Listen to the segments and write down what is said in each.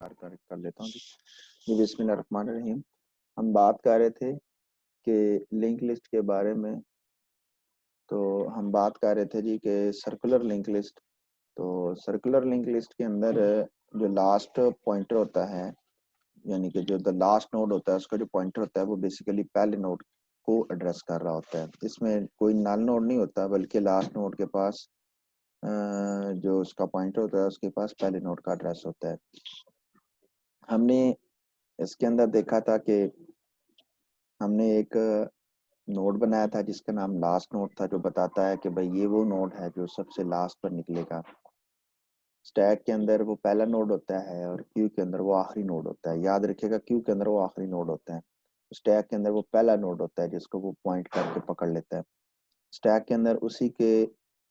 कर लेता हूँ जी। बिस्मिल्लाहिर्रहमानिर्रहीम। हम बात कर रहे थे कि लिंक लिस्ट के बारे में। तो हम बात कर रहे थे जी कि सर्कुलर लिंक लिस्ट। तो सर्कुलर लिंक लिस्ट के अंदर जो लास्ट पॉइंटर होता है, यानी कि जो द लास्ट नोड होता है, उसका जो पॉइंटर होता है वो बेसिकली पहले नोड को एड्रेस कर रहा होता है। इसमें कोई नल नोड नहीं होता, बल्कि लास्ट नोड के पास जो उसका पॉइंटर होता है उसके पास पहले नोड का एड्रेस होता है। हमने इसके अंदर देखा था कि हमने एक नोड बनाया था जिसका नाम लास्ट नोड था, जो बताता है कि भाई ये वो नोड है जो सबसे लास्ट पर निकलेगा। स्टैक के अंदर वो पहला नोड होता है और क्यू के अंदर वो आखिरी नोड होता है। याद रखिएगा, क्यू के अंदर वो आखिरी नोड होता है, स्टैक के अंदर वो पहला नोड होता है जिसको वो पॉइंट करके पकड़ लेता है। स्टैक के अंदर उसी के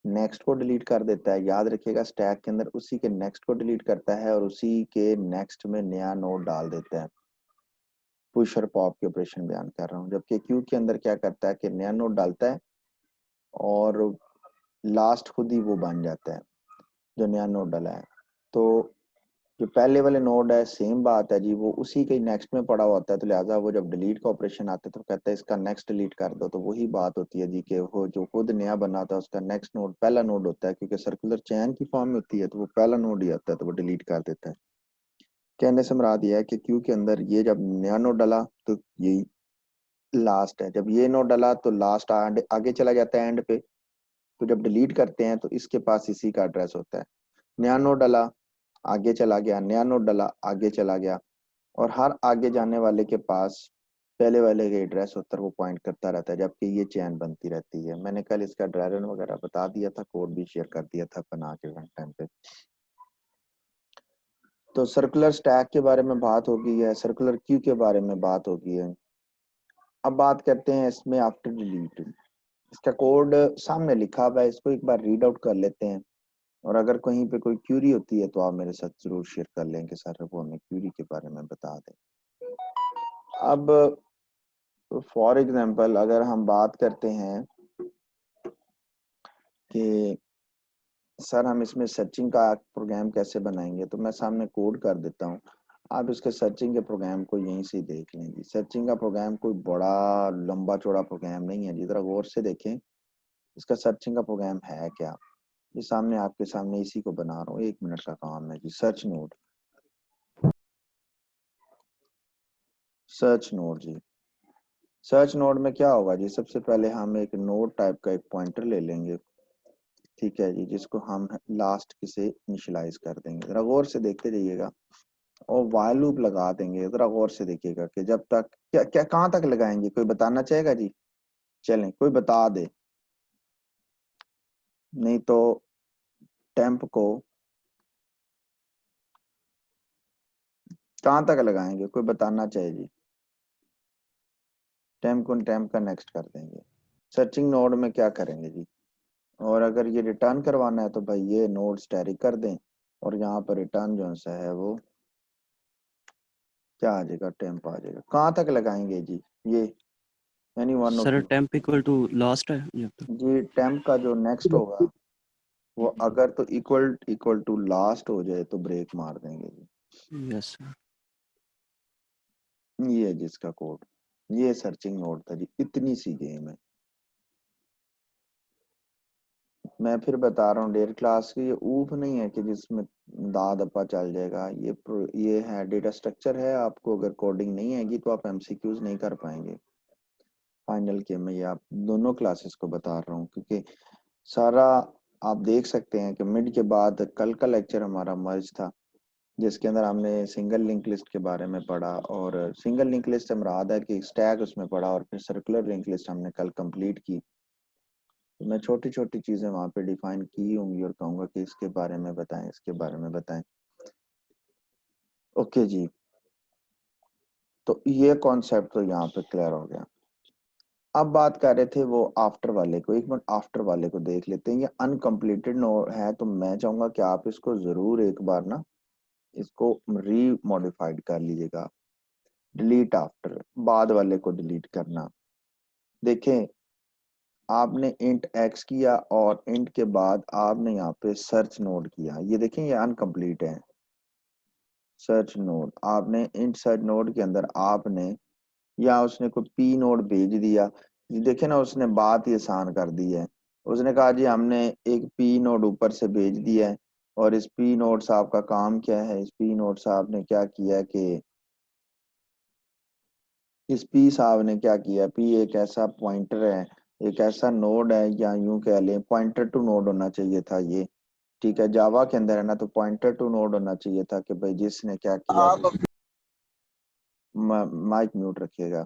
नेक्स्ट को डिलीट कर देता है। याद रखिएगा, स्टैक के अंदर उसी के नेक्स्ट को डिलीट करता है और उसी के नेक्स्ट में नया नोड डाल देता है। पुश और पॉप के ऑपरेशन बयान कर रहा हूँ। जबकि क्यू के अंदर क्या करता है कि नया नोड डालता है और लास्ट खुद ही वो बन जाता है जो नया नोड डाला है। तो जो पहले वाले नोड है, सेम बात है जी, वो उसी के नेक्स्ट में पड़ा होता है। तो लिहाजा वो जब डिलीट का ऑपरेशन आता है तो कहता है इसका नेक्स्ट डिलीट कर दो। तो वही बात होती है जी कि वो जो खुद नया बना था उसका नेक्स्ट नोड पहला नोड होता है, क्योंकि सर्कुलर चैन की फॉर्म में होती है तो वो पहला नोड ही आता है, तो वो डिलीट कर देता है। कहने से मुराद यह है कि क्यू के अंदर ये जब नया नोड डाला तो ये लास्ट है, जब ये नोड डाला तो लास्ट आगे चला जाता है एंड पे। तो जब डिलीट करते हैं तो इसके पास इसी का एड्रेस होता है। नया नोड डाला, आगे चला गया, नया नोड डाला, आगे चला गया, और हर आगे जाने वाले के पास पहले वाले का एड्रेस होता है, वो पॉइंट करता रहता है, जबकि ये चैन बनती रहती है। मैंने कल इसका ड्रायरन वगैरह बता दिया था, कोड भी शेयर कर दिया था बना के वन टाइम पे। तो सर्कुलर स्टैक के बारे में बात होगी है, सर्कुलर क्यू के बारे में बात होगी है। अब बात करते हैं इसमें आफ्टर डिलीट। इसका कोड सामने लिखा हुआ है, इसको एक बार रीड आउट कर लेते हैं, और अगर कहीं पे कोई क्यूरी होती है तो आप मेरे साथ जरूर शेयर कर लें कि सर वो हमें क्यूरी के बारे में बता दें। अब फॉर एग्जांपल अगर हम बात करते हैं कि सर हम इसमें सर्चिंग का प्रोग्राम कैसे बनाएंगे, तो मैं सामने कोड कर देता हूँ। आप इसके सर्चिंग के प्रोग्राम को यहीं से देख लेंगे। सर्चिंग का प्रोग्राम कोई बड़ा लंबा चौड़ा प्रोग्राम नहीं है जी, जरा गौर से देखें इसका सर्चिंग का प्रोग्राम है क्या। ये सामने आपके सामने इसी को बना रहा हूँ, 1 मिनट का काम है जी। सर्च नोड, सर्च नोड जी। सर्च नोड में क्या होगा जी, सबसे पहले हम एक नोड टाइप का एक पॉइंटर ले लेंगे, ठीक है जी, जिसको हम लास्ट से इनिशियलाइज कर देंगे। जरा गौर से देखते जाइएगा और व्हाइल लूप लगा देंगे। जरा गौर से देखिएगा कि जब तक क्या क्या कहाँ तक लगाएंगे, कोई बताना चाहेगा जी? चलें कोई बता दे, नहीं तो टेम्प को कहाँ तक लगाएंगे, कोई बताना चाहिए जी? टेम्प को टेम्प का नेक्स्ट कर देंगे। सर्चिंग नोड में क्या करेंगे जी, और अगर ये रिटर्न करवाना है तो भाई ये नोड स्टैटिक कर दें, और यहाँ पर रिटर्न जो सा है वो क्या आ जाएगा, टेम्प आ जाएगा। कहाँ तक लगाएंगे जी ये, यानी one sir OP temp equal to last है जब तक। जी। टेम्प का जो नेक्स्ट होगा वो अगर तो इक्वल इक्वल टू लास्ट हो जाए तो ब्रेक मार देंगे जी। Yes sir. ये है जिसका कोड, ये सर्चिंग नोड था जी। इतनी सी गेम है, मैं फिर बता रहा हूँ। डेयर क्लास की ये ऊप नहीं है कि जिसमें दाद अपा चल जाएगा। ये है डेटा स्ट्रक्चर है। आपको अगर कोडिंग नहीं आएगी तो आप एमसीक्यूज नहीं कर पाएंगे फाइनल के। मैं ये आप दोनों क्लासेस को बता रहा हूँ, क्योंकि सारा आप देख सकते हैं कि मिड के बाद कल का लेक्चर हमारा मर्ज था, जिसके अंदर हमने सिंगल लिंक लिस्ट के बारे में पढ़ा, और सिंगल लिंक लिस्ट से मुराद है कि स्टैक उसमें पढ़ा, और फिर सर्कुलर लिंक लिस्ट हमने कल कंप्लीट की। तो मैं छोटी छोटी चीजें वहां पे डिफाइन की होंगी और कहूंगा कि इसके बारे में बताएं, इसके बारे में बताएं। ओके जी, तो ये कॉन्सेप्ट तो यहाँ पे क्लियर हो गया। अब बात कर रहे थे वो आफ्टर वाले को। एक मिनट आफ्टर वाले को देख लेते हैं। ये अनकम्प्लीटेड नो है, तो मैं चाहूंगा कि आप इसको जरूर एक बार ना इसको री मॉडिफाइड कर लीजिएगा। डिलीट आफ्टर, बाद वाले को डिलीट करना। देखें, आपने इंट एक्स किया और इंट के बाद आपने यहाँ पे सर्च नोड किया, ये देखें ये अनकम्प्लीट है। सर्च नोड, आपने इंट सर्च नोड के अंदर आपने, या उसने कोई पी नोड भेज दिया, देखे ना उसने बात ही आसान कर दी है। उसने कहा जी हमने एक पी नोड ऊपर से भेज दिया है, और इस पी नोड साहब का काम क्या है, इस पी नोड साहब ने क्या किया कि इस पी साहब ने क्या किया, पी एक ऐसा पॉइंटर है, एक ऐसा नोड है, या यूं कह लें पॉइंटर टू नोड होना चाहिए था ये। ठीक है, जावा के अंदर है ना, तो पॉइंटर टू नोड होना चाहिए था कि भाई जिसने क्या किया, माइक म्यूट रखिएगा।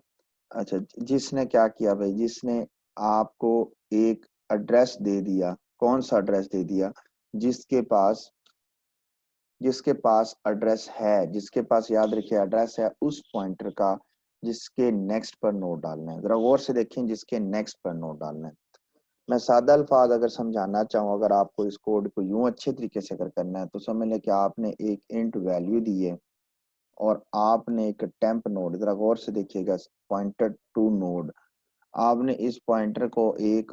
अच्छा, जिसने क्या किया भाई, जिसने आपको एक एड्रेस दे दिया, कौन सा एड्रेस दे दिया, जिसके पास जिसके पास एड्रेस है, जिसके पास याद रखिए एड्रेस है उस पॉइंटर का, जिसके नेक्स्ट पर नोट डालना है। जरा गौर से देखें, जिसके नेक्स्ट पर नोट डालना है। मैं सादा अल्फाज अगर समझाना चाहूँ, अगर आपको इस कोड को यूं अच्छे तरीके से अगर करना है, तो समझ लें कि आपने एक इंट वैल्यू दी है, और आपने एक टेम्प नोड, जरा गौर से देखिएगा, पॉइंटर टू नोड, आपने इस पॉइंटर को एक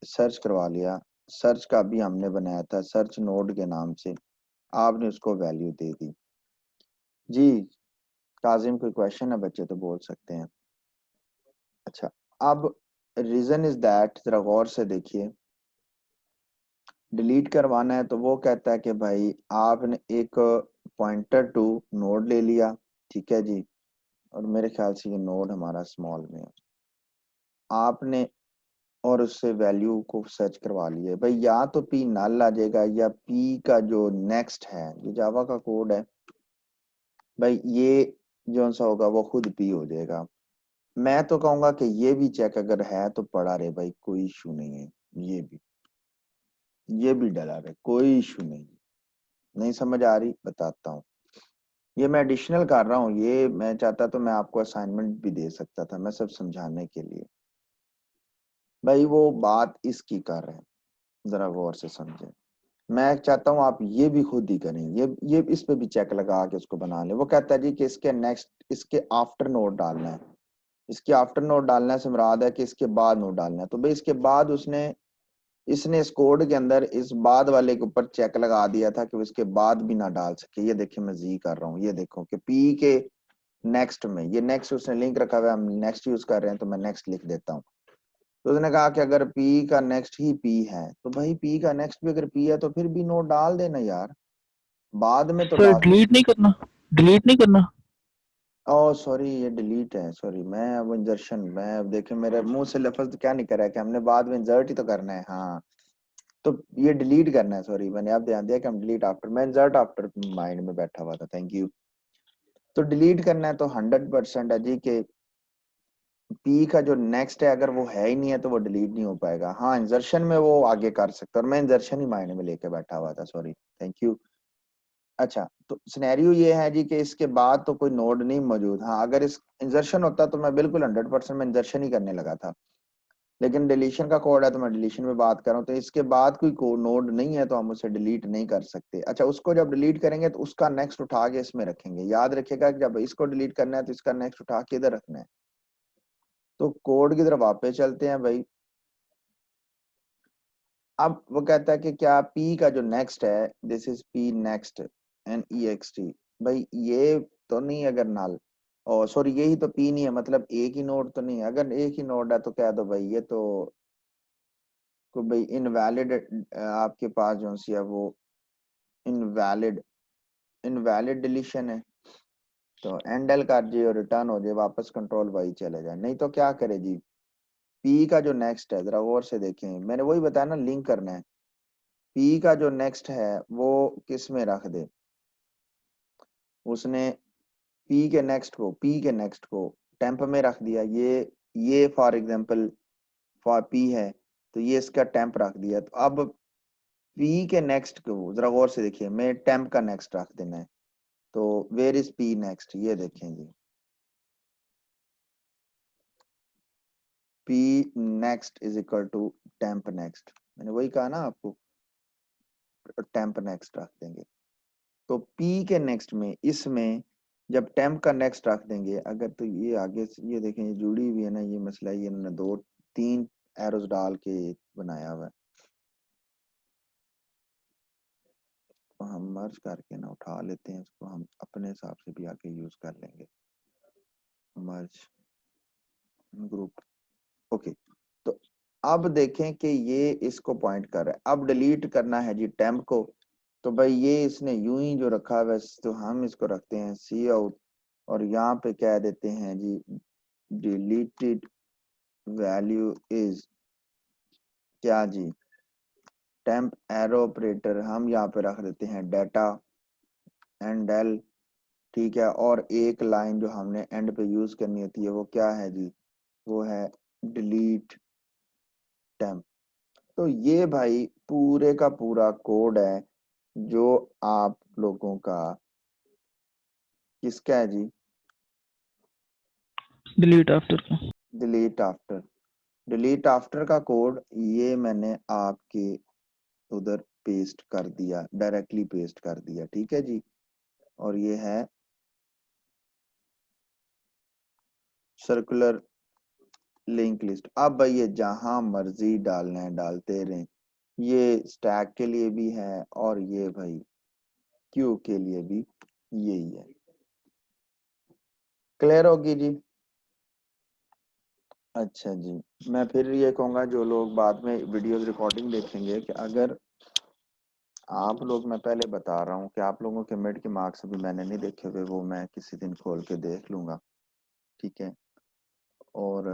सर्च करवा लिया, सर्च का भी हमने बनाया था सर्च नोड के नाम से, आपने उसको वैल्यू दे दी। जी काजिम, कोई क्वेश्चन है बच्चे तो बोल सकते हैं। अच्छा, अब रीजन इज दैट, जरा गौर से देखिए, डिलीट करवाना है तो वो कहता है कि भाई आपने एक पॉइंटर टू नोड ले लिया, ठीक है जी, और मेरे ख्याल से ये नोड हमारा स्मॉल में है, आपने और उससे वैल्यू को सर्च करवा लिए भाई, या तो पी नल आ जाएगा, या पी का जो नेक्स्ट है, ये जावा का कोड है भाई, ये जो सा होगा वो खुद पी हो जाएगा। मैं तो कहूंगा कि ये भी चेक अगर है तो पढ़ा रहे भाई, कोई इशू नहीं है, ये भी डला रहे, कोई इशू नहीं। नहीं समझ आ रही, बताता हूँ। ये मैं एडिशनल कर रहा हूँ, ये मैं चाहता तो मैं आपको असाइनमेंट भी दे सकता था, मैं सब समझाने के लिए। भाई वो बात इसकी कर रहे हैं, जरा गौर से समझे। मैं चाहता हूँ आप ये भी खुद ही करें, ये इस पे भी चेक लगा के उसको बना ले। वो कहता है जी कि इसके नेक्स्ट, इसके आफ्टर नोट डालना है, इसके आफ्टर नोट डालना से मुराद है कि इसके बाद नोट डालना है। तो भाई इसके बाद इसने इस कोड के अंदर इस बाद वाले के ऊपर चेक लगा दिया था कि वो इसके बाद भी ना डाल सके। ये देखिए मैं जी कर रहा हूँ, ये देखो कि पी के नेक्स्ट में, ये नेक्स्ट उसने लिंक रखा हुआ है, हम नेक्स्ट यूज कर रहे हैं तो मैं नेक्स्ट लिख देता हूँ। तो उसने कहा कि अगर पी का नेक्स्ट ही पी है, तो भाई पी का नेक्स्ट भी अगर पी है तो फिर भी नोट डाल देना यार, बाद में तो सर डाल। डिलीट नहीं करना, डिलीट नहीं करना। ओ सॉरी, ये डिलीट है, सॉरी, मैं अब इंजर्शन, मैं अब देखे मेरे मुंह से लफ्ज तो क्या नहीं करा है कि हमने बाद में इंसर्ट ही तो करना है, हाँ। तो ये डिलीट करना है, सॉरी, मैंने अब ध्यान दिया कि हम डिलीट आफ्टर, मैं इंसर्ट आफ्टर माइंड में बैठा हुआ था, थैंक यू। तो डिलीट करना है तो 100% है जी कि पी का जो नेक्स्ट है अगर वो है ही नहीं है तो वो डिलीट नहीं हो पाएगा। हाँ, इंजर्शन में वो आगे कर सकता है, और मैं इंजर्शन ही माइंड में लेके बैठा हुआ था, सॉरी, थैंक यू। अच्छा, तो सिनेरियो ये है जी कि इसके बाद तो कोई नोड नहीं मौजूद। हाँ, अगर इस इंजर्शन होता तो मैं बिल्कुल 100% में इंजर्शन ही करने लगा था, लेकिन डिलीशन का कोड है तो मैं डिलीशन में बात कर रहा हूँ। तो इसके बाद कोई नोड नहीं है तो हम उसे डिलीट नहीं कर सकते। अच्छा, उसको जब डिलीट करेंगे तो उसका नेक्स्ट उठा के इसमें रखेंगे। याद रखिएगा कि जब इसको डिलीट करना है तो इसका नेक्स्ट उठा के इधर रखना है। तो कोड की तरफ वापस चलते हैं भाई। अब वो कहता है कि क्या पी का जो नेक्स्ट है, this is P next, NEXT, भाई ये तो नहीं अगर नल, और सॉरी यही तो पी नहीं है, मतलब एक ही नोड तो नहीं है। अगर एक ही नोड है तो कह दो भाई ये तो भाई इनवैलिड, आपके पास जो सी है वो इनवैलिड इनवैलिड डिलीशन है। तो एंडल कर जी और रिटर्न हो जाए, वापस कंट्रोल वाई चले जाए। नहीं तो क्या करे जी, पी का जो नेक्स्ट है, जरा गौर से देखें, मैंने वही बताया ना, लिंक करना है। पी का जो नेक्स्ट है वो किस में रख दे, उसने पी के नेक्स्ट को टेम्प में रख दिया। ये फॉर एग्जांपल फॉर पी है, तो ये इसका टेम्प रख दिया। तो अब पी के नेक्स्ट को जरा गौर से देखिए, मैं टेम्प का नेक्स्ट रख देना है। तो वेयर इज पी नेक्स्ट, ये देखें जी, P next is equal to temp next, मैंने वही कहा ना आपको, टेम्प नेक्स्ट रख देंगे। तो पी के नेक्स्ट में, इसमें जब टेम्प का नेक्स्ट रख देंगे, अगर तो ये आगे से ये देखें, ये जुड़ी हुई है ना, ये मसला, ये इन्होंने दो तीन एरोस डाल के बनाया हुआ है। तो हम मर्ज करके ना उठा लेते हैं इसको, हम अपने हिसाब से भी आके यूज कर लेंगे। मर्ज ग्रुप, ओके। तो अब देखें कि ये इसको पॉइंट कर रहा है। अब डिलीट करना है जी टेम्प को, तो भाई ये इसने यूं ही जो रखा है, तो हम इसको रखते हैं सी आउट, और यहाँ पे कह देते हैं जी डिलीटेड वैल्यू इज क्या जी, टेम्प एरो ऑपरेटर हम यहाँ पे रख देते हैं डाटा एंड डेल, ठीक है। और एक लाइन जो हमने एंड पे यूज करनी होती है वो क्या है जी, वो है डिलीट टेम्प। तो ये भाई पूरे का पूरा कोड है जो आप लोगों का किसका है जी, डिलीट आफ्टर का। Delete after. डिलीट आफ्टर का कोड ये मैंने आपके उधर पेस्ट कर दिया, डायरेक्टली पेस्ट कर दिया, ठीक है जी। और ये है सर्कुलर लिंक लिस्ट। अब भाई ये जहां मर्जी डालना है डालते रहें, ये स्टैक के लिए भी है और ये भाई क्यू के लिए भी यही है। क्लियर होगी जी? अच्छा जी, मैं फिर ये कहूंगा जो लोग बाद में वीडियोस रिकॉर्डिंग देखेंगे कि अगर आप लोग, मैं पहले बता रहा हूँ कि आप लोगों के मिड के मार्क्स अभी मैंने नहीं देखे हुए, वो मैं किसी दिन खोल के देख लूंगा, ठीक है। और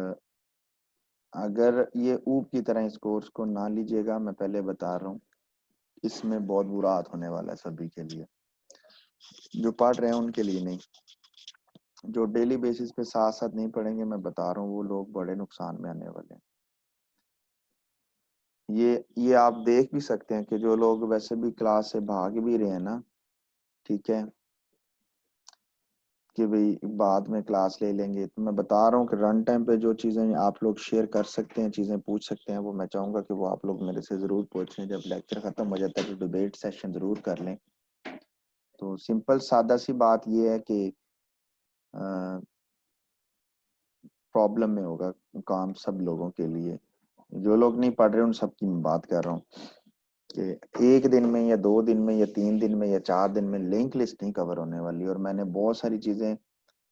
अगर ये ऊप की तरह इस कोर्स को ना लीजिएगा, मैं पहले बता रहा हूँ, इसमें बहुत बुरा हाथ होने वाला है सभी के लिए, जो पढ़ रहे हैं उनके लिए नहीं, जो डेली बेसिस पे साथ साथ नहीं पढ़ेंगे, मैं बता रहा हूँ वो लोग बड़े नुकसान में आने वाले हैं। ये आप देख भी सकते हैं कि जो लोग वैसे भी क्लास से भाग भी रहे हैं ना, ठीक है, कि भाई बाद में क्लास ले लेंगे, तो मैं बता रहा हूँ कि रन टाइम पे जो चीजें आप लोग शेयर कर सकते हैं, चीजें पूछ सकते हैं, वो मैं चाहूंगा कि वो आप लोग मेरे से जरूर पूछें। जब लेक्चर खत्म हो जाता है तो डिबेट सेशन जरूर कर लें। तो सिंपल सादा सी बात ये है कि प्रॉब्लम में होगा काम सब लोगों के लिए, जो लोग नहीं पढ़ रहे उन सब की मैं बात कर रहा हूँ कि एक दिन में या 2 दिन में या 3 दिन में या 4 दिन में लिंक लिस्ट नहीं कवर होने वाली। और मैंने बहुत सारी चीजें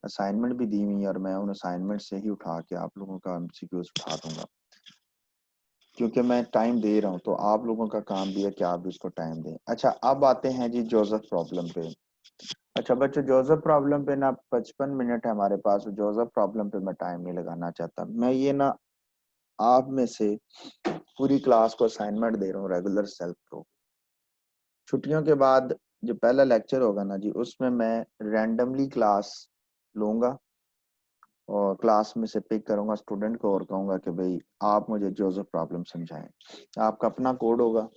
असाइनमेंट भी दी हुई है, और मैं उन असाइनमेंट से ही उठा के आप लोगों का एमसीक्यूज उठा दूंगा, क्योंकि मैं टाइम दे रहा हूँ तो आप लोगों का काम भी है कि आप इसको टाइम दें। अच्छा, अब आते हैं जी जोसेफ प्रॉब्लम पे। अच्छा बच्चों, जोसेफ प्रॉब्लम पे ना 55 मिनट है हमारे पास, जोसेफ प्रॉब्लम पे मैं टाइम नहीं लगाना चाहता। मैं ये ना आप में से पूरी क्लास को असाइनमेंट दे रहा हूँ रेगुलर सेल्फ को। छुट्टियों के बाद जो पहला लेक्चर होगा ना जी, उसमें मैं रैंडमली क्लास लूंगा और क्लास में से पिक करूंगा स्टूडेंट को और कहूंगा कि भाई आप मुझे जोसेफ प्रॉब्लम समझाएं। आपका अपना कोड होगा,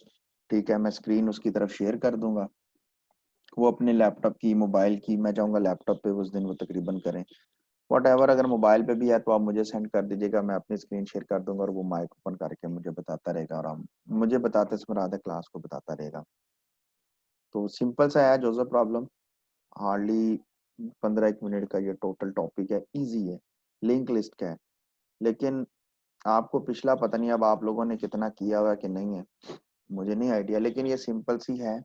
ठीक है, मैं स्क्रीन उसकी तरफ शेयर कर दूंगा, वो अपने लैपटॉप की, मोबाइल की, मैं चाहूंगा लैपटॉप पे उस दिन वो तकरीबन करें, वट एवर। अगर मोबाइल पे भी है तो आप मुझे सेंड कर दीजिएगा, मैं अपनी स्क्रीन शेयर कर दूंगा और वो माइक ओपन करके मुझे बताता रहेगा, और हम मुझे बताते समय आधा क्लास को बताता रहेगा। तो सिंपल सा है जोसेफ प्रॉब्लम, हार्डली 15 1 मिनट का ये टोटल टॉपिक है, इजी है, लिंक लिस्ट का है। लेकिन आपको पिछला पता नहीं अब आप लोगों ने कितना किया हुआ कि नहीं है, मुझे नहीं आइडिया, लेकिन ये सिंपल सी है।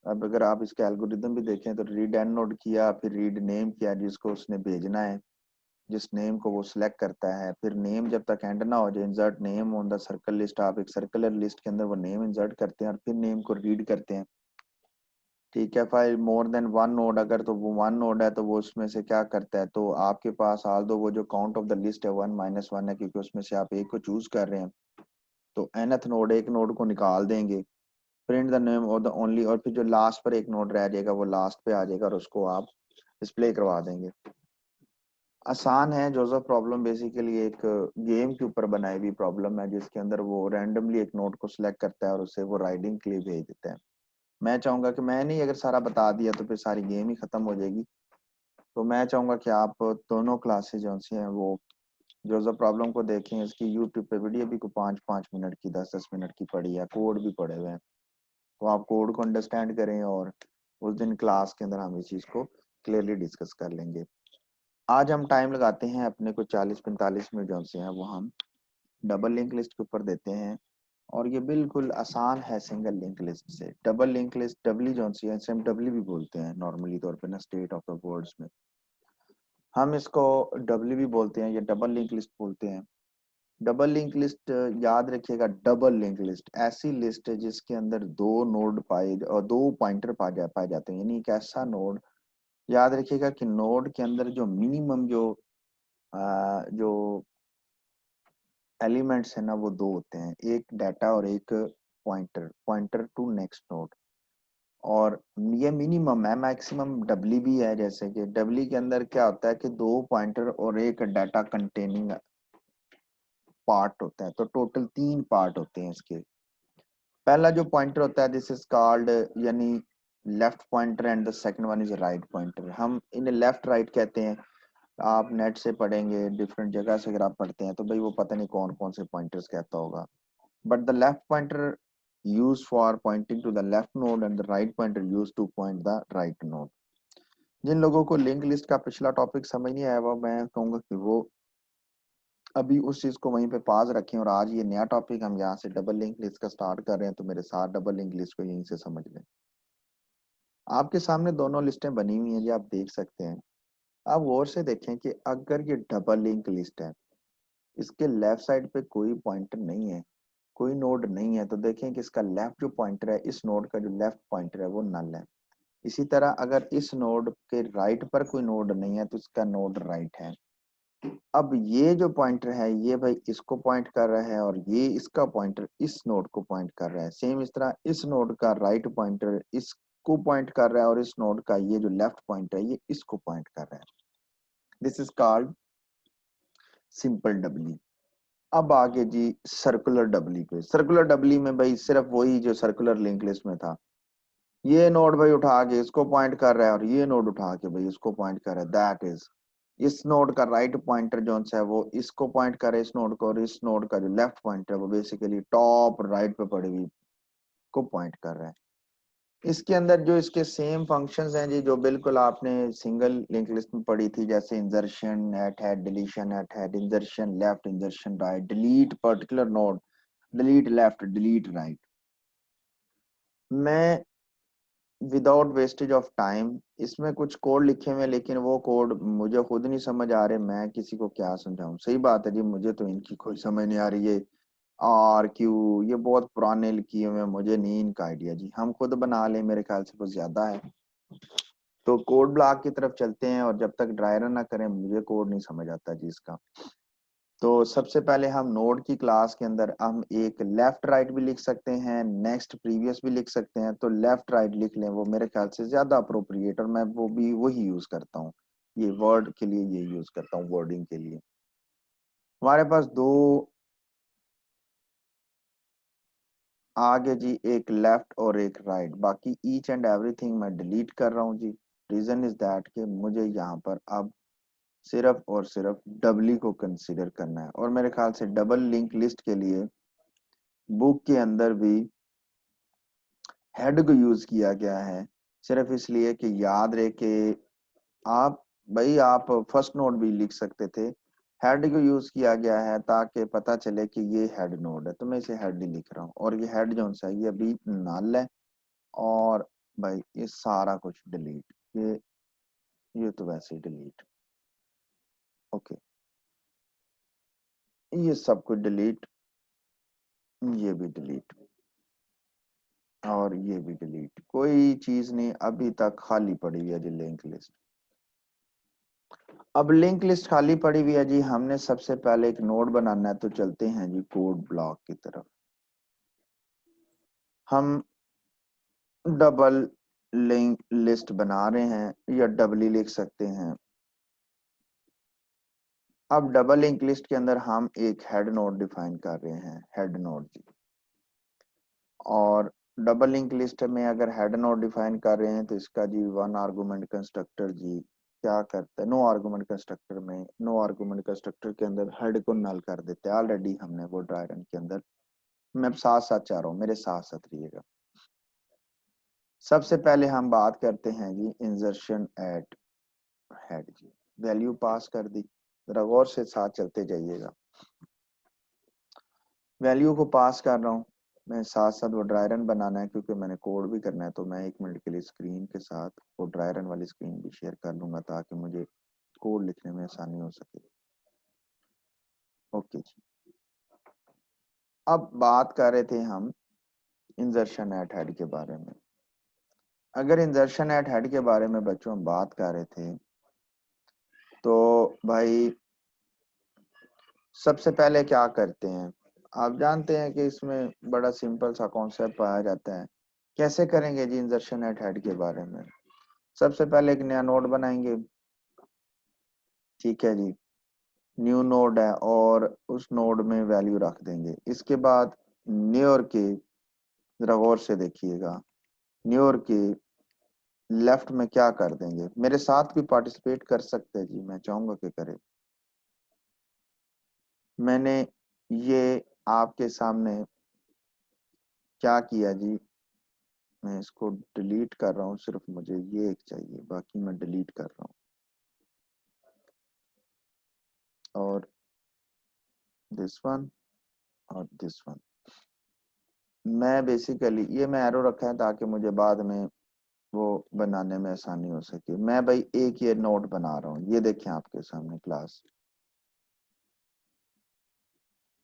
अब अगर आप इसका एल्गोरिदम भी देखें तो रीड एंड नोड किया, फिर रीड नेम किया जिसको उसने भेजना है, जिस नेम को वो सिलेक्ट करता है, फिर नेम जब तक एंड ना हो जाए, insert name on the circle list, आप एक सर्कुलर लिस्ट के अंदर वो नेम इंसर्ट करते हैं और फिर नेम को रीड करते हैं, ठीक है। File more than one node, अगर तो वो वन नोड है तो वो उसमें से क्या करता है, तो आपके पास आल दो वो जो काउंट ऑफ द लिस्ट है 1 - 1 है, क्योंकि उसमें से आप एक को चूज कर रहे हैं, तो nth नोड एक नोड को निकाल देंगे, प्रिंट द नेम और द ओनली, और फिर जो लास्ट पर एक नोड रह जाएगा वो लास्ट पे आ जाएगा और उसको आप डिस्प्ले करवा देंगे। आसान है। जोसेफ प्रॉब्लम बेसिकली एक गेम के ऊपर बनाई हुई प्रॉब्लम है, जिसके अंदर वो रैंडमली एक नोड को सिलेक्ट करता है और उसे वो राइडिंग के लिए भेज देता है। मैं चाहूंगा कि मैं नहीं, अगर सारा बता दिया तो फिर सारी गेम ही खत्म हो जाएगी। तो मैं चाहूंगा कि आप दोनों क्लासेस जो सी हैं वो जोसेफ प्रॉब्लम को देखें। इसकी यूट्यूब पे वीडियो भी को 5 5 मिनट की, 10 10 मिनट की पड़ी है, कोड भी पड़े हुए हैं, तो आप कोड को अंडरस्टैंड करें और उस दिन क्लास के अंदर हम इस चीज को क्लियरली डिस्कस कर लेंगे। आज हम टाइम लगाते हैं अपने को 40 45 मिनट जो से हैं वो हम डबल लिंक लिस्ट के ऊपर देते हैं। और ये बिल्कुल आसान है सिंगल लिंक लिस्ट से। डबल लिंक लिस्ट डब्ल्यू जो सी है, हम डब्ल्यू भी बोलते हैं नॉर्मली तौर पे ना स्टेट ऑफ द वर्ड्स में, हम इसको डब्ल्यू भी बोलते हैं या डबल लिंक लिस्ट बोलते हैं। डबल लिंक लिस्ट याद रखिएगा, डबल लिंक लिस्ट ऐसी लिस्ट है जिसके अंदर दो नोड पाए और दो पॉइंटर पाए जाते हैं, यानी एक ऐसा नोड, याद रखिएगा कि नोड के अंदर जो मिनिमम जो एलिमेंट्स है ना वो दो होते हैं, एक डाटा और एक pointer, pointer to next node. और ये मिनिमम है, मैक्सिमम डब्ल्यू भी है। जैसे कि डब्ल्यू के अंदर क्या होता है कि दो पॉइंटर और एक डाटा कंटेनिंग पार्ट होता है, तो टोटल तीन पार्ट होते हैं इसके। पहला जो पॉइंटर होता है दिस इज कॉल्ड, यानी left pointer, and the second one is write pointer. हम इन्हें लेफ्ट राइट कहते हैं। आप नेट से पढ़ेंगे, डिफरेंट जगह से अगर आप पढ़ते हैं तो भाई वो पता नहीं कौन कौन से पॉइंटर्स कहता होगा, but the left pointer used for pointing to the left node and the right pointer used to point the right node। जिन लोगों को लिंक लिस्ट का पिछला टॉपिक समझ नहीं आया, वो मैं कहूंगा कि वो अभी उस चीज को वहीं पे पास रखें, और आज ये नया टॉपिक हम यहाँ से डबल लिंक लिस्ट का स्टार्ट कर रहे हैं, तो मेरे साथ डबल लिंक लिस्ट को यहीं से समझ लें। आपके सामने दोनों लिस्टें बनी हुई हैं जी, आप देख सकते हैं। आप गौर से देखें कि अगर ये डबल लिंक लिस्ट है, इसके लेफ्ट साइड पे कोई पॉइंटर नहीं है, कोई नोड नहीं है, तो देखें कि इसका लेफ्ट जो पॉइंटर है, इस नोड का जो लेफ्ट पॉइंटर है वो नल है। इसी तरह अगर इस नोड के राइट पर कोई नोड नहीं है तो इसका नोड राइट है। अब ये जो पॉइंटर है ये भाई इसको पॉइंट कर रहा है, और ये इसका पॉइंटर इस नोड को पॉइंट कर रहा है। सेम इस तरह इस नोड का राइट पॉइंटर इसको पॉइंट कर रहा है, और इस नोड का ये जो लेफ्ट पॉइंटर है ये इसको पॉइंट कर रहा है। This is called simple W. अब आगे जी सर्कुलर डब्ल्यू पे। सर्कुलर डब्ल्यू में भाई सिर्फ वही जो सर्कुलर लिंक लिस्ट में था, ये नोड भाई उठा के इसको पॉइंट कर रहा है, और ये नोड उठा के भाई इसको पॉइंट कर रहा है। दैट इज, इस नोड का राइट पॉइंटर जो है वो इसको पॉइंट कर रहा है इस नोड को, और इस नोड का जो लेफ्ट पॉइंटर है वो बेसिकली टॉप राइट पे पड़ी हुई को पॉइंट कर रहा है। इसके अंदर जो इसके सेम फंक्शंस हैं जी, जो बिल्कुल आपने सिंगल लिंक लिस्ट में पढ़ी थी, जैसे इंजर्शन at head, deletion eight head, इंजर्शन left, इंजर्शन right, delete particular node, delete left, delete right. मैं विदाउट वेस्टेज ऑफ टाइम, इसमें कुछ कोड लिखे हुए हैं लेकिन वो कोड मुझे खुद नहीं समझ आ रहे, मैं किसी को क्या समझाऊं। सही बात है जी, मुझे तो इनकी कोई समझ नहीं आ रही है। आर क्यू ये बहुत पुराने लिखे हुए हैं, मुझे नहीं इनका आइडिया जी, हम खुद बना लें मेरे ख्याल से कुछ ज्यादा है। तो कोड ब्लॉक की तरफ चलते हैं, और जब तक ड्राई रन ना करें मुझे कोड नहीं समझ आता जी इसका। तो सबसे पहले हम नोड की क्लास के अंदर हम एक लेफ्ट राइट भी लिख सकते हैं, नेक्स्ट प्रीवियस भी लिख सकते हैं। तो लेफ्ट राइट लिख लें, वो मेरे ख्याल से ज्यादा अप्रोप्रिएट, और मैं वो भी वही यूज करता हूँ, ये वर्ड के लिए ये यूज करता हूँ, वर्डिंग के लिए। हमारे पास दो आगे जी, एक लेफ्ट और एक राइट, बाकी ईच एंड एवरीथिंग मैं डिलीट कर रहा हूँ जी। रीजन इज दैट कि मुझे यहाँ पर अब सिर्फ और सिर्फ डब्ल्यू को कंसीडर करना है, और मेरे ख्याल से डबल लिंक लिस्ट के लिए बुक के अंदर भी हेड को यूज किया गया है, सिर्फ इसलिए कि याद रहे कि आप भाई आप फर्स्ट नोड भी लिख सकते थे। हेड को यूज किया गया है ताकि पता चले कि ये हेड नोड है, तो मैं इसे हेड ही लिख रहा हूँ, और ये हेड जो सा ये अभी नल है। और भाई ये सारा कुछ डिलीट, ये तो वैसे ही डिलीट। ओके, ये सब कुछ डिलीट, ये भी डिलीट, और ये भी डिलीट, कोई चीज नहीं अभी तक खाली पड़ी है जी लिंक लिस्ट। अब लिंक लिस्ट खाली पड़ी हुई है जी, हमने सबसे पहले एक नोड बनाना है, तो चलते हैं जी कोड ब्लॉक की तरफ। हम डबल लिंक लिस्ट बना रहे हैं, या डबली लिख सकते हैं। अब डबल लिंक लिस्ट के अंदर हम एक हेड नोड डिफाइन कर रहे हैं, हेड नोड जी। और डबल लिंक लिस्ट में अगर हेड नोड डिफाइन कर रहे हैं तो इसका जी वन आर्गुमेंट कंस्ट्रक्टर जी क्या करता है, नो आर्गुमेंट कंस्ट्रक्टर में, नो आर्गुमेंट कंस्ट्रक्टर के अंदर हेड को नल कर देते हैं। ऑलरेडी हमने वो ड्राई रन के अंदर, मैं साथ साथ चाह रहा हूँ, मेरे साथ साथ रहिएगा। सबसे पहले हम बात करते हैं जी इंजर्शन एट हेड जी, वैल्यू पास कर दी, जरा गौर से साथ चलते जाइएगा। वैल्यू को पास कर रहा हूँ, मैं साथ साथ वो ड्राई रन बनाना है क्योंकि मैंने कोड भी करना है, तो मैं 1 मिनट के लिए स्क्रीन के साथ वो ड्राई रन वाली स्क्रीन भी शेयर कर लूंगा ताकि मुझे कोड लिखने में आसानी हो सके। ओके जी, अब बात कर रहे थे हम इंजर्शन एट हेड के बारे में। अगर इंजर्शन एट हेड के बारे में बच्चों हम बात कर रहे थे तो भाई सबसे पहले क्या करते हैं, आप जानते हैं कि इसमें बड़ा सिंपल सा कॉन्सेप्ट पाया जाता है। कैसे करेंगे जी इंजर्शन एट हेड के बारे में? सबसे पहले एक नया नोड बनाएंगे, ठीक है जी, न्यू नोड है और उस नोड में वैल्यू रख देंगे। इसके बाद न्योर के, जरा गौर से देखिएगा, न्योर के लेफ्ट में क्या कर देंगे? मेरे साथ भी पार्टिसिपेट कर सकते हैं जी, मैं चाहूंगा कि करें। मैंने ये आपके सामने क्या किया जी, मैं इसको डिलीट कर रहा हूँ, सिर्फ मुझे ये एक चाहिए, बाकी मैं डिलीट कर रहा हूँ। और दिस वन और दिस वन, मैं बेसिकली ये मैं एरो रखा है ताकि मुझे बाद में वो बनाने में आसानी हो सके। मैं भाई एक ये नोट बना रहा हूँ, ये देखें आपके सामने क्लास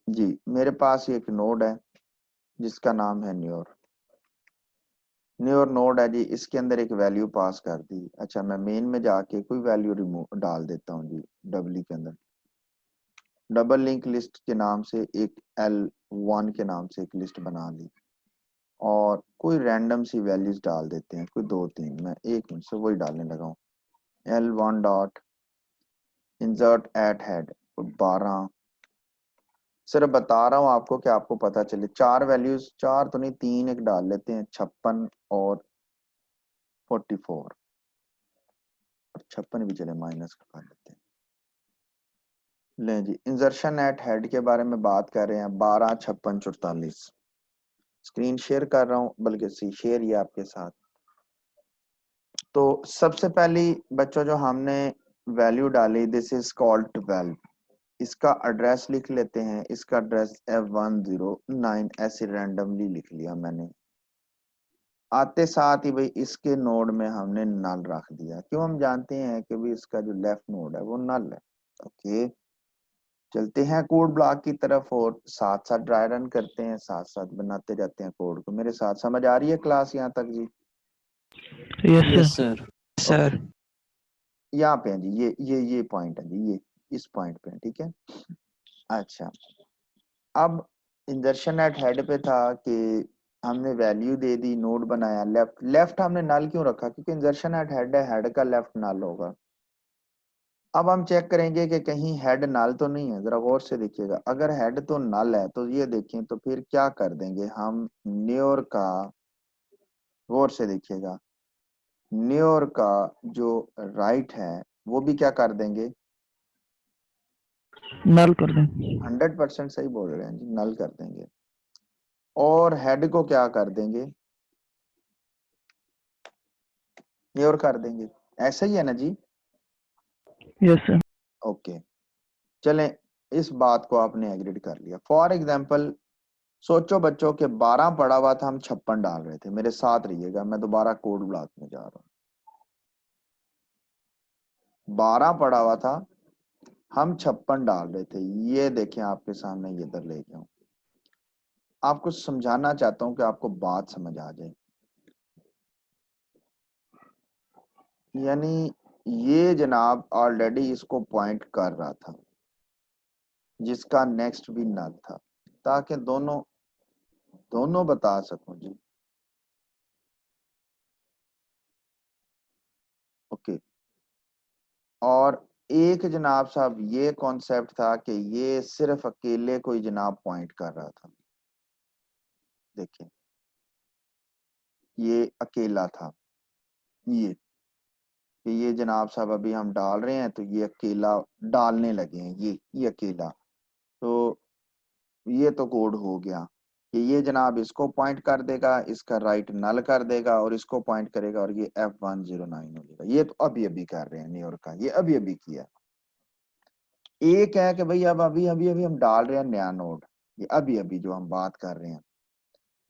जी, मेरे पास एक नोड है जिसका नाम है न्योर। न्योर नोड है जी, इसके अंदर एक वैल्यू पास कर दी। अच्छा, मैं मेन में जाके कोई वैल्यू रिमूव डाल देता हूँ जी, डबली के अंदर डबल लिंक लिस्ट के नाम से एक L1 के नाम से एक लिस्ट बना ली और कोई रैंडम सी वैल्यूज डाल देते हैं, कोई 2 3, मैं 1 मिनट से वही डालने लगा हूँ। L1 dot insert eight head 12, सिर्फ बता रहा हूँ आपको कि आपको पता चले। 4 वैल्यूज, 4 तो नहीं 3 एक डाल लेते हैं, 56 और 44, और 56 भी चले माइनस कर लेते हैं। ले जी, इंसर्शन एट हेड के बारे में बात कर रहे हैं, 12 56 44। स्क्रीन शेयर कर रहा हूँ, बल्कि सी शेयर ही आपके साथ। तो सबसे पहली बच्चों जो हमने वैल्यू डाली, दिस इज कॉल्ड 12। इसका एड्रेस लिख लेते हैं, इसका एड्रेस F109 ऐसे रैंडमली लिख लिया मैंने। आते साथ ही भाई इसके नोड में हमने नल रख दिया, क्यों? हम जानते हैं कि भाई इसका जो लेफ्ट नोड है वो नल है। ओके, चलते हैं कोड ब्लॉक की तरफ और साथ साथ ड्राई रन करते हैं, साथ साथ बनाते जाते हैं कोड को। मेरे साथ समझ आ रही है क्लास यहाँ तक जी? Yes yes sir. Sir. Okay, यहाँ पे है जी, ये पॉइंट है जी, ये इस पॉइंट पे है, ठीक है। अच्छा, अब इंजर्शन एट हेड पे था कि हमने वैल्यू दे दी, नोड बनाया। लेफ्ट लेफ्ट हमने नल क्यों रखा? क्योंकि इंजर्शन एट हेड है, हेड का लेफ्ट नल होगा। अब हम चेक करेंगे कि कहीं हेड नल तो नहीं है, जरा गौर से देखिएगा। अगर हेड तो नल है तो ये देखें, तो फिर क्या कर देंगे हम, न्योर का, गौर से देखिएगा, न्योर का जो राइट है वो भी क्या कर देंगे? नल कर दें। 100% सही बोल रहे हैं जी, नल कर देंगे। और हेड को क्या कर देंगे? न्योर कर देंगे। ऐसा ही है ना जी? Yes sir. ओके, चलें, इस बात को आपने एग्रीड कर लिया। फॉर एग्जाम्पल सोचो बच्चों के 12 पड़ा हुआ था, हम 56 डाल रहे थे। मेरे साथ रहिएगा, मैं दोबारा कोड ब्लॉक में जा रहा हूँ। 12 पड़ा हुआ था, हम 56 डाल रहे थे। ये देखें आपके सामने, ये इधर ले गया हूं। आपको समझाना चाहता हूं कि आपको बात समझ आ जाए। यानी ये जनाब ऑलरेडी इसको पॉइंट कर रहा था, जिसका नेक्स्ट भी नल था, ताकि दोनों दोनों बता सकूं जी। ओके, और एक जनाब साहब ये कॉन्सेप्ट था कि ये सिर्फ अकेले कोई जनाब पॉइंट कर रहा था। देखें, ये अकेला था, ये जनाब साहब अभी हम डाल रहे हैं तो ये अकेला डालने लगे हैं, ये अकेला। तो ये तो कोड हो गया कि ये जनाब इसको पॉइंट कर देगा, इसका राइट नल कर देगा और इसको पॉइंट करेगा, और ये F109 हो जाएगा। ये तो अभी अभी कर रहे हैं न्योर का, ये अभी अभी किया। एक है कि भाई अब अभी अभी अभी हम डाल रहे हैं नया नोड, ये अभी अभी जो हम बात कर रहे हैं।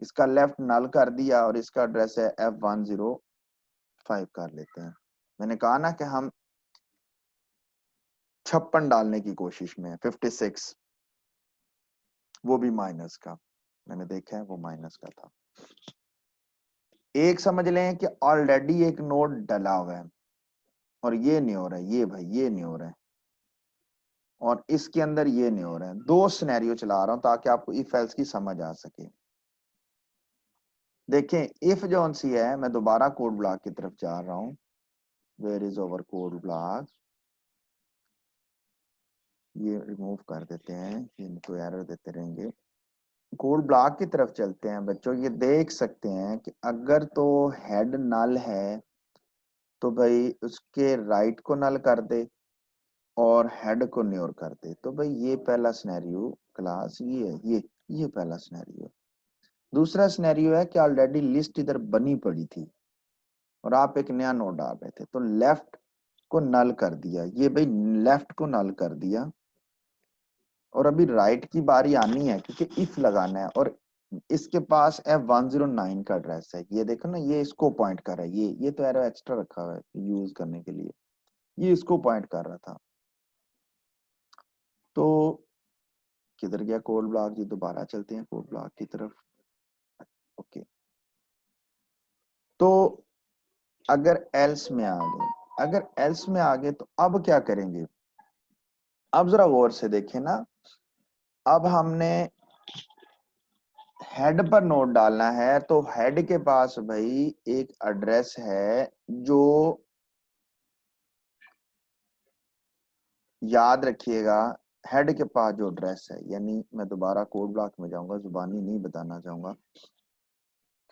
इसका लेफ्ट नल कर दिया और इसका एड्रेस है F105 कर लेते हैं। मैंने कहा ना कि हम 56 डालने की कोशिश में है, 56, वो भी माइनस का, मैंने देखा है वो माइनस का था। एक समझ लें कि ऑलरेडी एक नोड डला हुआ है और ये नहीं हो रहा है, ये भाई ये नहीं हो रहा है, और इसके अंदर ये नहीं हो रहा है। दो सिनेरियो चला रहा हूं ताकि आपको इफ एल्स की समझ आ सके। देखें इफ जोन सी है, मैं दोबारा कोड ब्लॉक की तरफ जा रहा हूं। Where is over code block, ये रिमूव कर देते हैं, इनको एरर देते रहेंगे। कोड ब्लॉक की तरफ चलते हैं बच्चों। ये देख सकते हैं कि अगर तो हेड नल है तो भाई उसके राइट को नल कर दे और हेड को न्योर कर दे। तो भाई ये पहला सिनेरियो क्लास ये है, ये पहला सिनेरियो। दूसरा सिनेरियो है कि ऑलरेडी लिस्ट इधर बनी पड़ी थी और आप एक नया नोड डाल रहे थे, तो लेफ्ट को नल कर दिया, ये भाई लेफ्ट को नल कर दिया, और अभी राइट की बारी आनी है क्योंकि इफ लगाना है, और इसके पास F109 का एड्रेस है। ये देखो ना, ये इसको पॉइंट कर रहा है, ये तो एरो एक्स्ट्रा रखा हुआ है यूज करने के लिए, ये इसको पॉइंट कर रहा था। तो किधर गया कोड ब्लॉक जी, दोबारा चलते हैं कोड ब्लॉक की तरफ। ओके, तो अगर एल्स में आ गए, अगर एल्स में आ गए तो अब क्या करेंगे? अब जरा गौर से देखें ना, अब हमने हेड पर नोट डालना है, तो हेड के पास भाई एक एड्रेस है जो, याद रखिएगा, हेड के पास जो एड्रेस है, यानी मैं दोबारा कोड ब्लॉक में जाऊंगा, जुबानी नहीं बताना चाहूंगा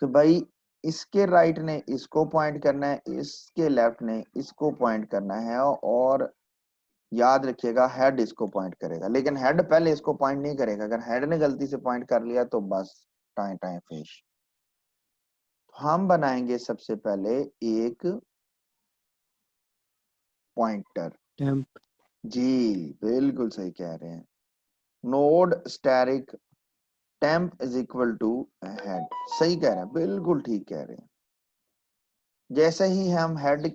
कि भाई इसके राइट ने इसको पॉइंट करना है, इसके लेफ्ट ने इसको पॉइंट करना है, और याद रखिएगा हेड इसको पॉइंट करेगा, लेकिन हेड पहले इसको पॉइंट नहीं करेगा। अगर हेड ने गलती से पॉइंट कर लिया तो बस टाइम टाइम फिश। हम बनाएंगे सबसे पहले एक पॉइंटर। टेम्प। जी बिल्कुल सही कह रहे हैं। Node asterisk temp is equal to head, सही कह रहे हैं, बिल्कुल ठीक कह रहे हैं। जैसे ही हम हेड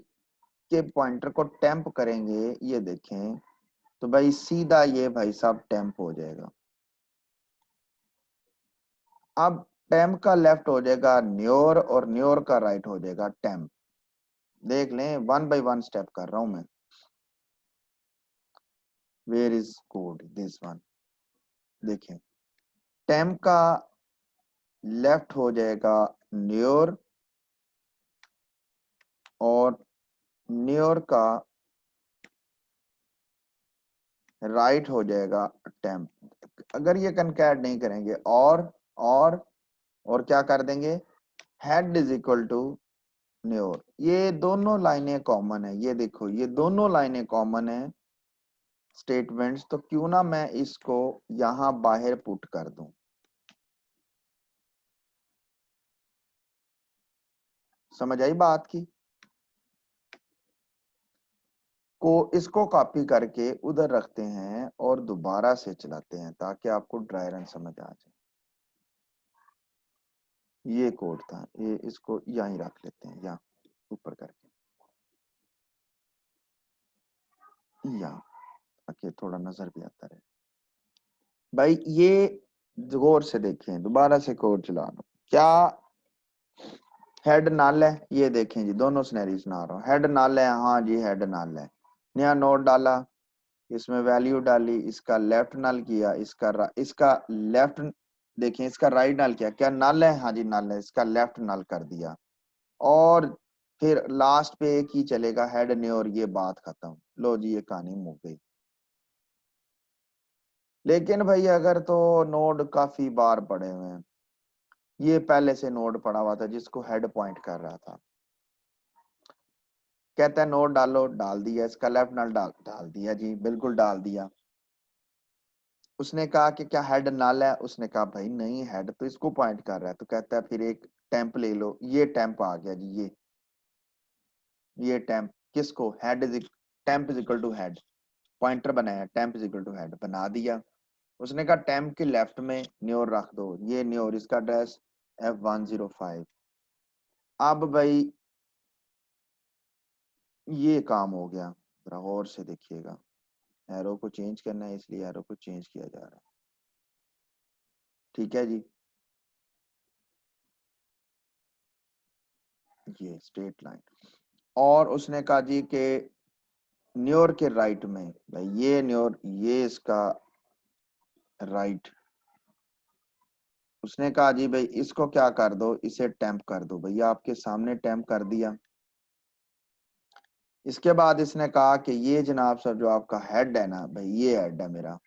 के पॉइंटर को टेम्प करेंगे, ये देखें, तो भाई सीधा ये भाई साहब टेम्प हो जाएगा। अब टेम्प का लेफ्ट हो जाएगा न्योर और न्योर का राइट हो जाएगा टेम्प। देख लें, वन बाय वन स्टेप कर रहा हूं मैं। Where is code this one, देखें, टेम्प का लेफ्ट हो जाएगा न्योर और न्योर का राइट हो जाएगा टेम्प। अगर ये कनकैट नहीं करेंगे और क्या कर देंगे, हेड इज इक्वल टू न्योर, ये दोनों लाइनें कॉमन है। ये देखो, ये दोनों लाइनें कॉमन है स्टेटमेंट्स, तो क्यों ना मैं इसको यहां बाहर पुट कर दूं। समझ आई बात की? को इसको कॉपी करके उधर रखते हैं और दोबारा से चलाते हैं ताकि आपको ड्राई रन समझ आ जाए। ये कोड था, ये इसको यहीं रख लेते हैं, यहाँ ऊपर करके, यहाँ ताकि थोड़ा नजर भी आता रहे। भाई ये गौर से देखें, दोबारा से कोड चला लो। क्या हेड नल है? ये देखें जी, दोनों सिनेरियो सुना रहा हूँ। हेड नल है, हाँ जी हेड नल है। नया नोड डाला, इसमें वैल्यू डाली, इसका लेफ्ट नल किया, इसका लेफ्ट, देखें इसका राइट नल किया। क्या नल है? हाँ जी नल है, इसका लेफ्ट नल कर दिया, और फिर लास्ट पे एक ही चलेगा हेड ने, और ये बात खत्म। लो जी, ये कहानी मुक गई। लेकिन भाई अगर तो नोड काफी बार पड़े हुए हैं, ये पहले से नोड पड़ा हुआ था जिसको हेड पॉइंट कर रहा था, कहता है नोड डालो, डाल दिया, इसका लेफ्ट नल डाल दिया जी, बिल्कुल डाल दिया। उसने कहा कि क्या हेड नल है? उसने कहा भाई नहीं, हेड तो इसको पॉइंट कर रहा है। तो कहता है फिर एक टेम्प ले लो, ये टेम्प आ गया जी, ये टेम्प किसको, head is temp is equal to head, pointer बनाया, temp is equal to head बना दिया। उसने कहा टेम्प के लेफ्ट में न्योर रख दो, ये न्योर इसका एड्रेस, F105। अब भाई ये काम हो गया, जरा गौर से देखिएगा, एरो को चेंज करना है इसलिए एरो को चेंज किया जा रहा है। ठीक है जी, ये स्ट्रेट लाइन। और उसने कहा जी कि न्योर के राइट में, भाई ये न्योर, ये इसका राइट। उसने कहा जी भाई इसको क्या कर दो, इसे टेम्प कर दो। भैया आपके सामने टेम्प कर दिया। इसके बाद इसने कहा कि ये जनाब सर जो आपका हेड है ना, भाई ये हेड है मेरा,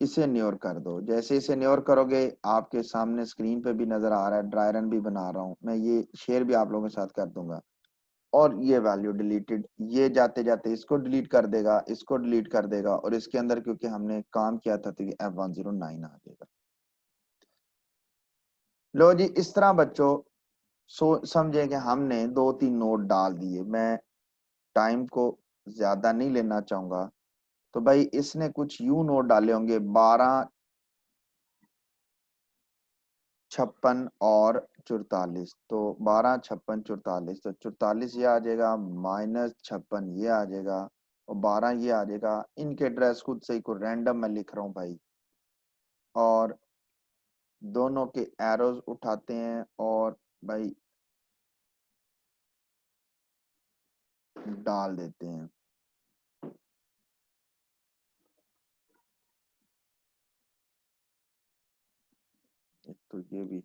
इसे न्योर कर दो। जैसे इसे न्योर करोगे आपके सामने स्क्रीन पे भी नजर आ रहा है, ड्राई रन भी बना रहा हूं मैं, ये शेयर भी आप लोगों के साथ कर दूंगा। और ये वैल्यू डिलीटेड, ये जाते जाते इसको डिलीट कर देगा, इसको डिलीट कर देगा, और इसके अंदर क्योंकि हमने काम किया था तो ये F109 आ जाएगा। लो जी, इस तरह बच्चों समझे कि हमने 2-3 नोट डाल दिए। मैं टाइम को ज्यादा नहीं लेना चाहूंगा, तो भाई इसने कुछ यूं नोट डाले होंगे 12, 56 और 44। तो 12, 56, 44, तो 44 ये आ जाएगा, -56 ये आ जाएगा, और 12 ये आ जाएगा। इनके एड्रेस खुद से ही को रैंडम मैं लिख रहा हूँ भाई, और दोनों के एरोज उठाते हैं और भाई डाल देते हैं। तो ये भी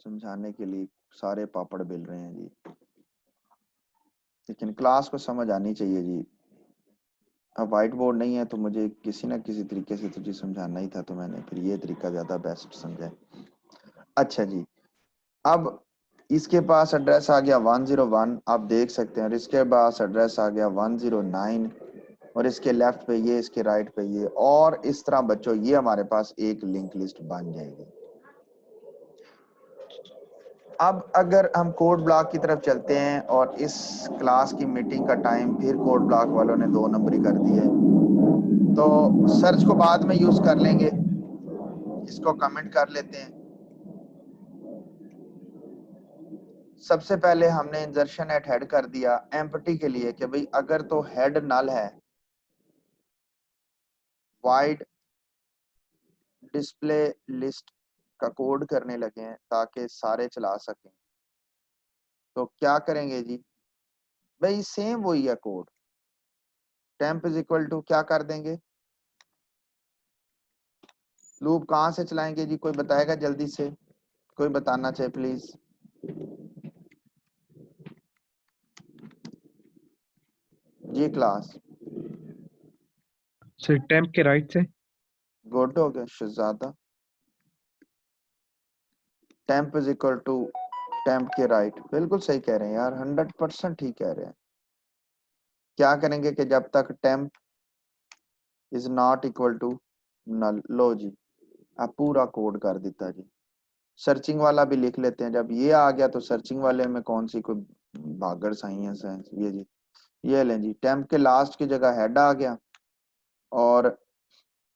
समझाने के लिए सारे पापड़ बेल रहे हैं जी, लेकिन क्लास को समझ आनी चाहिए जी। अब व्हाइट बोर्ड नहीं है तो मुझे किसी ना किसी तरीके से तुझे समझाना ही था, तो मैंने फिर ये तरीका ज्यादा बेस्ट समझा है। अच्छा जी, अब इसके पास एड्रेस आ गया 101, आप देख सकते हैं, और इसके पास एड्रेस आ गया 109, और इसके लेफ्ट पे ये, इसके राइट पे ये, और इस तरह बच्चों ये हमारे पास एक लिंक लिस्ट बन जाएगी। अब अगर हम कोड ब्लॉक की तरफ चलते हैं, और इस क्लास की मीटिंग का टाइम फिर कोड ब्लॉक वालों ने 2 नंबरी कर दी है, तो सर्च को बाद में यूज कर लेंगे, इसको कमेंट कर लेते हैं। सबसे पहले हमने इंजर्शन एट हेड कर दिया एम्प्टी के लिए कि भाई अगर तो हेड नल है, वाइड डिस्प्ले लिस्ट का कोड करने लगे हैं ताकि सारे चला सकें। तो क्या करेंगे जी, भाई सेम वही है code, temp is equal to क्या कर देंगे, लूप कहां से चलाएंगे जी, कोई बताएगा जल्दी से, कोई बताना चाहे प्लीज। जी क्लास, सर टेम्प के राइट से। गुड हो गया Shahzada. Temp is equal to temp के राइट, बिल्कुल सही कह रहे हैं यार, 100% ठीक कह रहे हैं। क्या करेंगे कि जब तक temp is not equal to null, लो जी अब पूरा कोड कर देता जी। सर्चिंग वाला भी लिख लेते हैं, जब ये आ गया तो सर्चिंग वाले में कौन सी कोई भागड़ साइंस है ये जी। ये लें जी, टेम्प के लास्ट की जगह हेड आ गया, और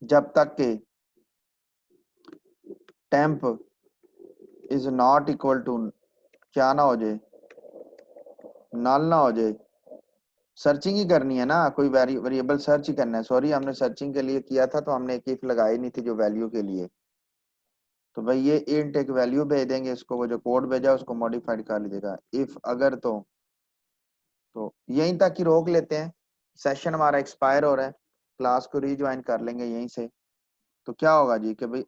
जब तक के temp is not equal to क्या ना हो जाए, नल ना हो जाए, सर्चिंग ही करनी है ना, कोई वेरिएबल सर्च ही करना है। सॉरी हमने सर्चिंग के लिए किया था तो हमने एक इफ लगाई नहीं थी जो वैल्यू के लिए, तो भाई ये इंट एक वैल्यू भेज देंगे इसको, वो जो कोड भेजा उसको मॉडिफाइड कर लीजिएगा। इफ अगर तो यहीं तक ही रोक लेते हैं, सेशन हमारा एक्सपायर हो रहा है, क्लास को रीज्वाइन कर लेंगे यहीं से। तो क्या होगा जी कि भाई